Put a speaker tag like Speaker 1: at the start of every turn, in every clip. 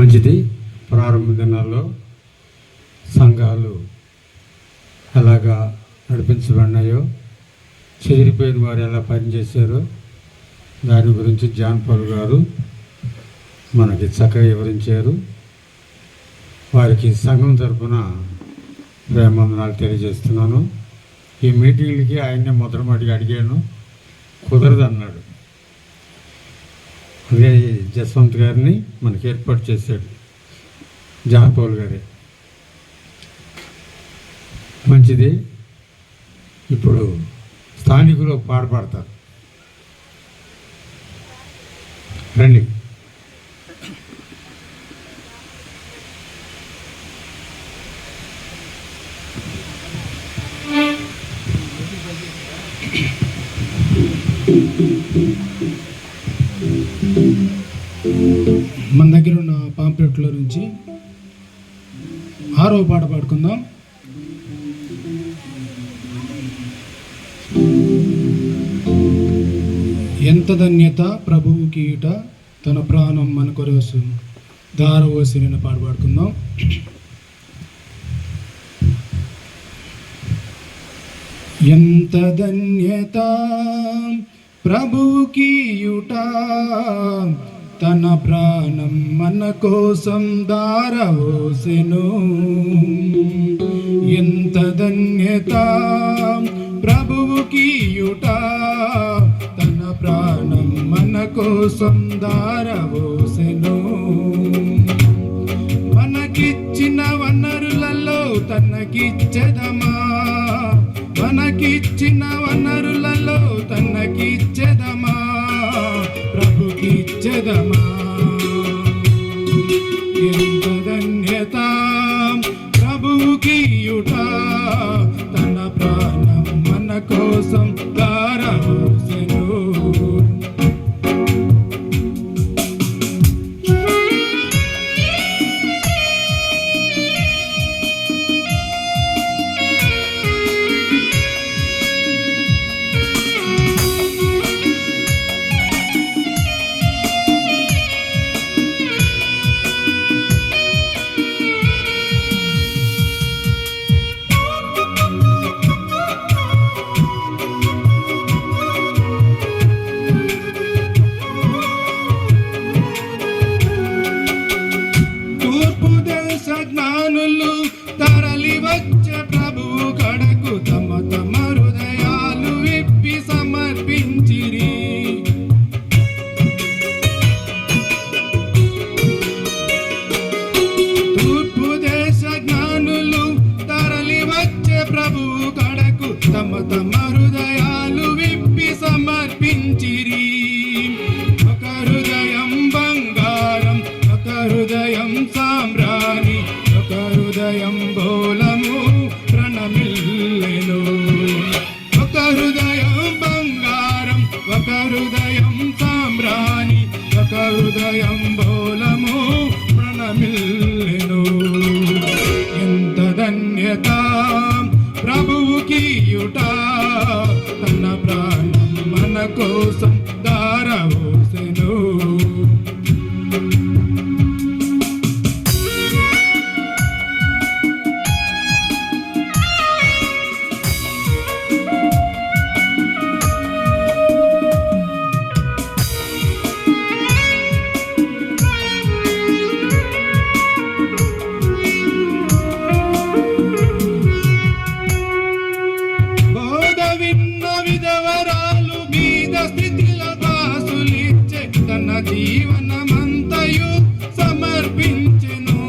Speaker 1: మంచిది. ప్రారంభ దినాల్లో సంఘాలు ఎలాగా నడిపించబడినాయో, చెదిరిపోయిన వారు ఎలా పనిచేశారో దాని గురించి జాన్ పాల్ గారు మనకి చక్కగా వివరించారు. వారికి సంఘం తరఫున ప్రేమాందనాలు తెలియజేస్తున్నాను. ఈ మీటింగ్లకి ఆయన్నే మొదటి అడిగాను, కుదరదు అన్నాడు. అదే జస్వంత్ గారిని మనకి ఏర్పాటు చేశాడు, జాన్ పాల్ గారే. మంచిది. ఇప్పుడు స్థానికులు పాట పాడతారు. రండి.
Speaker 2: మన దగ్గర ఉన్న పాంప్లెట్లో నుంచి 6వ పాట పాడుకుందాం. ఎంత ధన్యత ప్రభువు కీట తన ప్రాణం మన కొరసు దారవోసి నేను పాట పాడుకుందాం. ఎంత ధన్యత ప్రభువు కీయుట తన ప్రాణం మన కోసం దారవోసెను. ఎంత ధన్యత ప్రభువు కీయుట తన ప్రాణం మన కోసం దారవోసెను. మనకిచ్చిన వనరులలో తనకిచ్చెదమా, మనకిచ్చిన వనరులలో తనకిచ్చెదమా, ప్రభుకిచ్చెదమా. ఎంత ధన్యత ప్రభువుకియుట తన ప్రాణం మన కోసం దారవోసెను. జ్ఞానులు తరలి వచ్చే ప్రభువు కడకు తమ తమ హృదయాలు విప్పి సమర్పించిరి. తూర్పు దేశ జ్ఞానులు తరలి వచ్చే ప్రభువు కడకు తమ తమ హృదయాలు విప్పి సమర్పించిరి. ఒక హృదయం బంగారం, ఒక హృదయం సామ్రాణి, ఒక హృదయం బోలము ప్రణమిల్లెను. ఒక హృదయం బంగారం, ఒక హృదయం సామ్రాణి, ఒక హృదయం బోలము ప్రణమిల్లెను. ఎంత ధన్యత ప్రభువుకియుట తన ప్రాణం మన కోసం దారవోసెను. విధవరాలు బీద స్థితిలో దాసులిచ్చే తన జీవనమంతయు సమర్పించెను.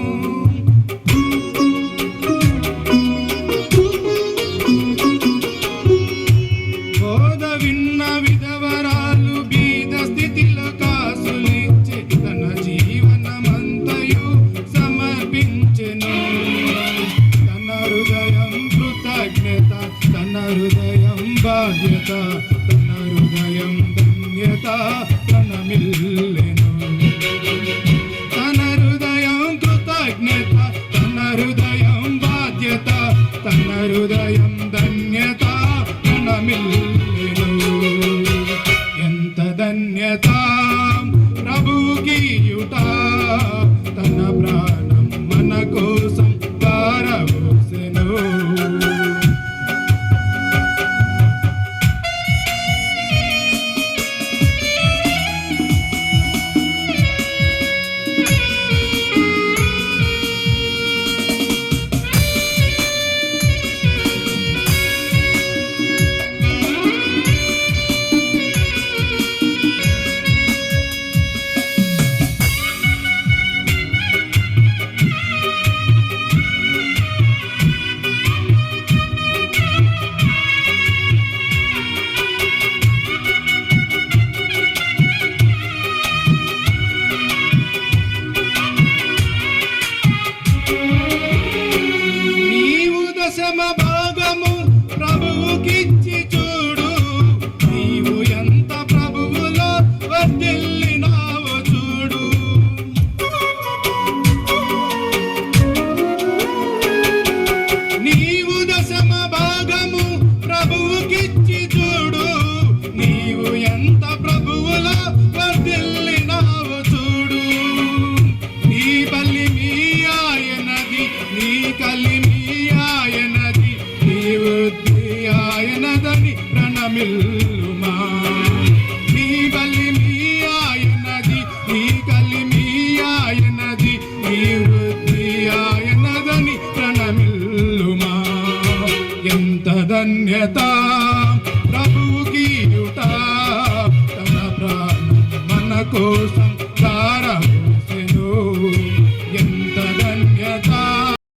Speaker 2: బోధ విన్న విధవరాలు బీద స్థితిలో కాసులిచ్చే తన జీవనమంతయు సమర్పించెను. తన హృదయం కృతజ్ఞత, తన హృదయం బాధ్యత, తన హృదయం ధన్యత ప్రణమిల్లెను. ప్రణమిల్లుమా. నీ బలి మీ ఆయనది, నీ కలిమి ఆయనది, నీ వృద్ధి ఆయనదని ప్రణమిల్లుమా. ఎంత ధన్యత ప్రభువుకీయుట, తన ప్రాణం మన కోసం